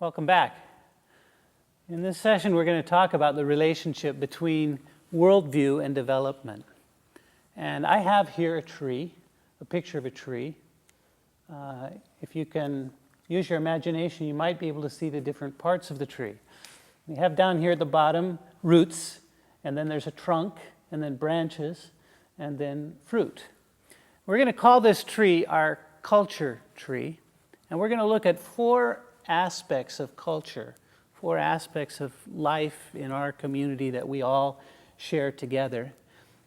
Welcome back. In this session, we're going to talk about the relationship between worldview and development. And I have here a tree, a picture of a tree. If you can use your imagination, you might be able to see the different parts of the tree. We have down here at the bottom roots, and then there's a trunk, and then branches, and then fruit. We're going to call this tree our culture tree, and we're going to look at four aspects of culture, four aspects of life in our community that we all share together.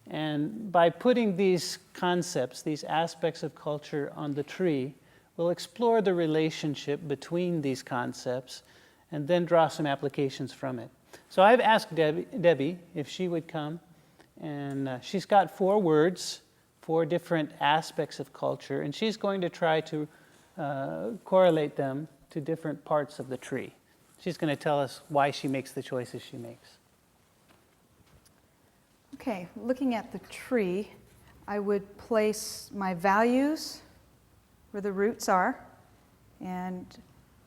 And by putting these concepts, these aspects of culture on the tree, we'll explore the relationship between these concepts and then draw some applications from it. So I've asked Debbie if she would come, and she's got four words, four different aspects of culture, and she's going to try to correlate them to different parts of the tree. She's going to tell us why she makes the choices she makes. Okay, looking at the tree, I would place my values where the roots are, and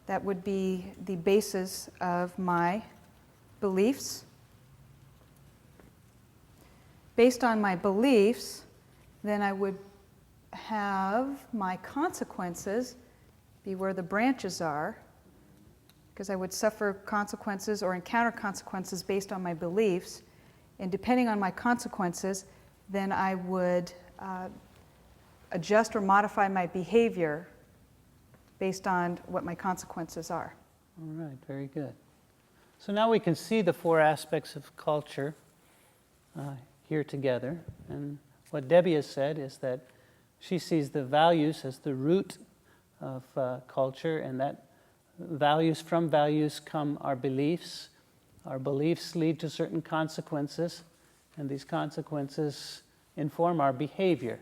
that would be the basis of my beliefs. Based on my beliefs, then I would have my consequences be where the branches are, because I would suffer consequences or encounter consequences based on my beliefs. And depending on my consequences, then I would adjust or modify my behavior based on what my consequences are. All right, very good. So now we can see the four aspects of culture here together. And what Debbie has said is that she sees the values as the root of culture, and that from values come our beliefs. Our beliefs lead to certain consequences, and these consequences inform our behavior.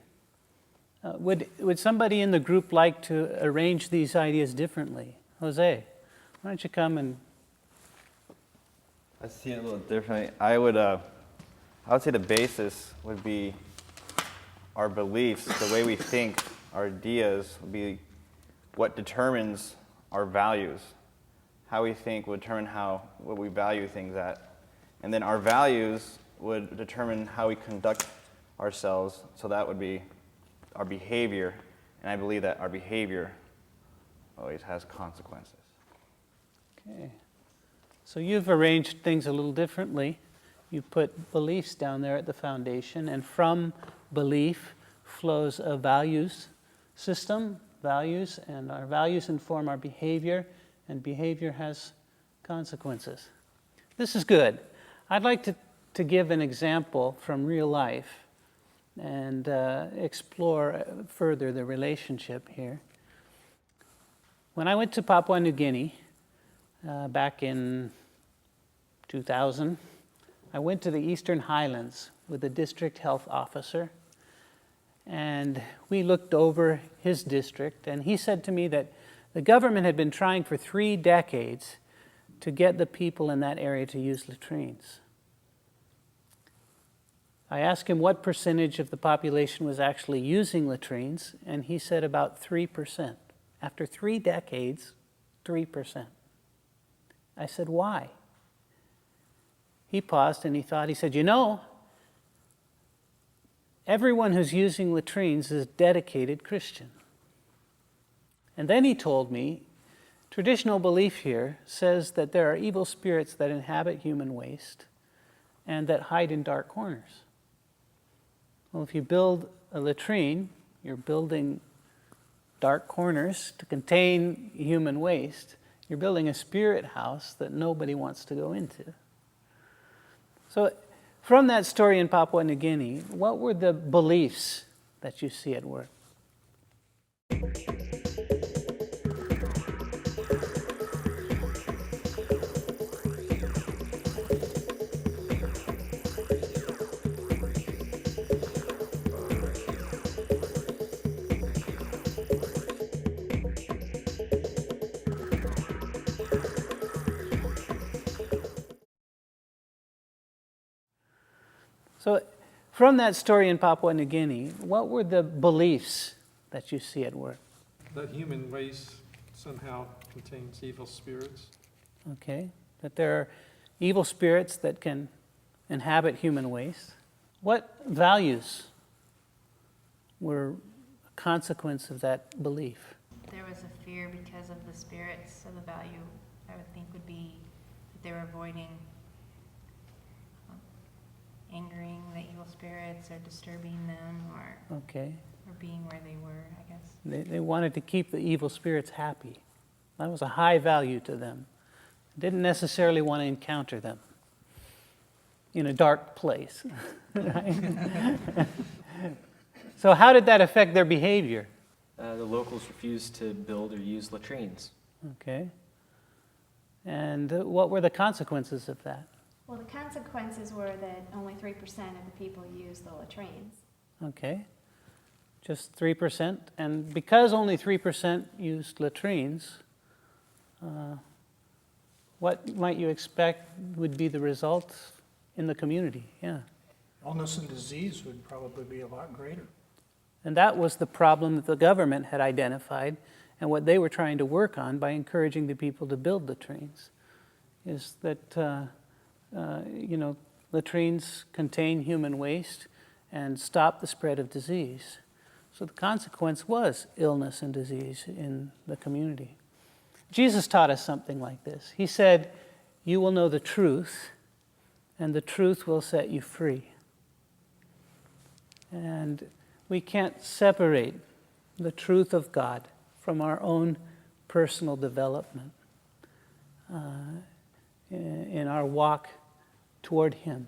Would somebody in the group like to arrange these ideas differently? Jose, why don't you come and... I see it a little differently. I would say the basis would be our beliefs, the way we think, our ideas would be what determines our values. How we think would determine what we value things at. And then our values would determine how we conduct ourselves, so that would be our behavior. And I believe that our behavior always has consequences. Okay. So you've arranged things a little differently. You put beliefs down there at the foundation, and from belief flows a values system, values, and our values inform our behavior, and behavior has consequences. This is good. I'd like to give an example from real life and explore further the relationship here. When I went to Papua New Guinea back in 2000, I went to the Eastern Highlands with the district health officer, and we looked over his district, and he said to me that the government had been trying for 3 decades to get the people in that area to use latrines. I asked him what percentage of the population was actually using latrines, and he said about 3%. After 3 decades, 3%. I said, why? He paused and he thought. He said, everyone who's using latrines is a dedicated Christian. And then he told me, traditional belief here says that there are evil spirits that inhabit human waste and that hide in dark corners. Well, if you build a latrine, you're building dark corners to contain human waste. You're building a spirit house that nobody wants to go into. So from that story in Papua New Guinea, what were the beliefs that you see at work? So from that story in Papua New Guinea, what were the beliefs that you see at work? The human race somehow contains evil spirits. Okay, that there are evil spirits that can inhabit human waste. What values were a consequence of that belief? There was a fear because of the spirits, so the value I would think would be that they were avoiding angering the evil spirits or disturbing them or being where they were, I guess. They wanted to keep the evil spirits happy. That was a high value to them. Didn't necessarily want to encounter them in a dark place. Right? So how did that affect their behavior? The locals refused to build or use latrines. Okay. And what were the consequences of that? Well, the consequences were that only 3% of the people used the latrines. Okay. Just 3%. And because only 3% used latrines, what might you expect would be the result in the community? Yeah. Illness and disease would probably be a lot greater. And that was the problem that the government had identified and what they were trying to work on by encouraging the people to build latrines, is that, latrines contain human waste and stop the spread of disease. So the consequence was illness and disease in the community. Jesus taught us something like this. He said, "You will know the truth, and the truth will set you free." And we can't separate the truth of God from our own personal development in our walk toward Him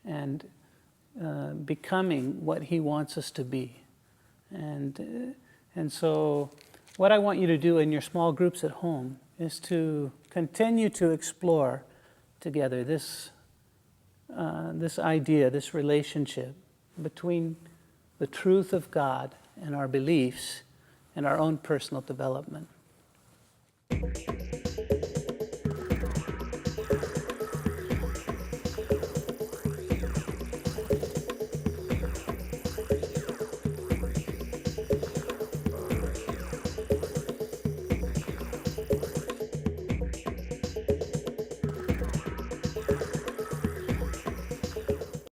and becoming what He wants us to be. And so what I want you to do in your small groups at home is to continue to explore together this idea, this relationship between the truth of God and our beliefs and our own personal development.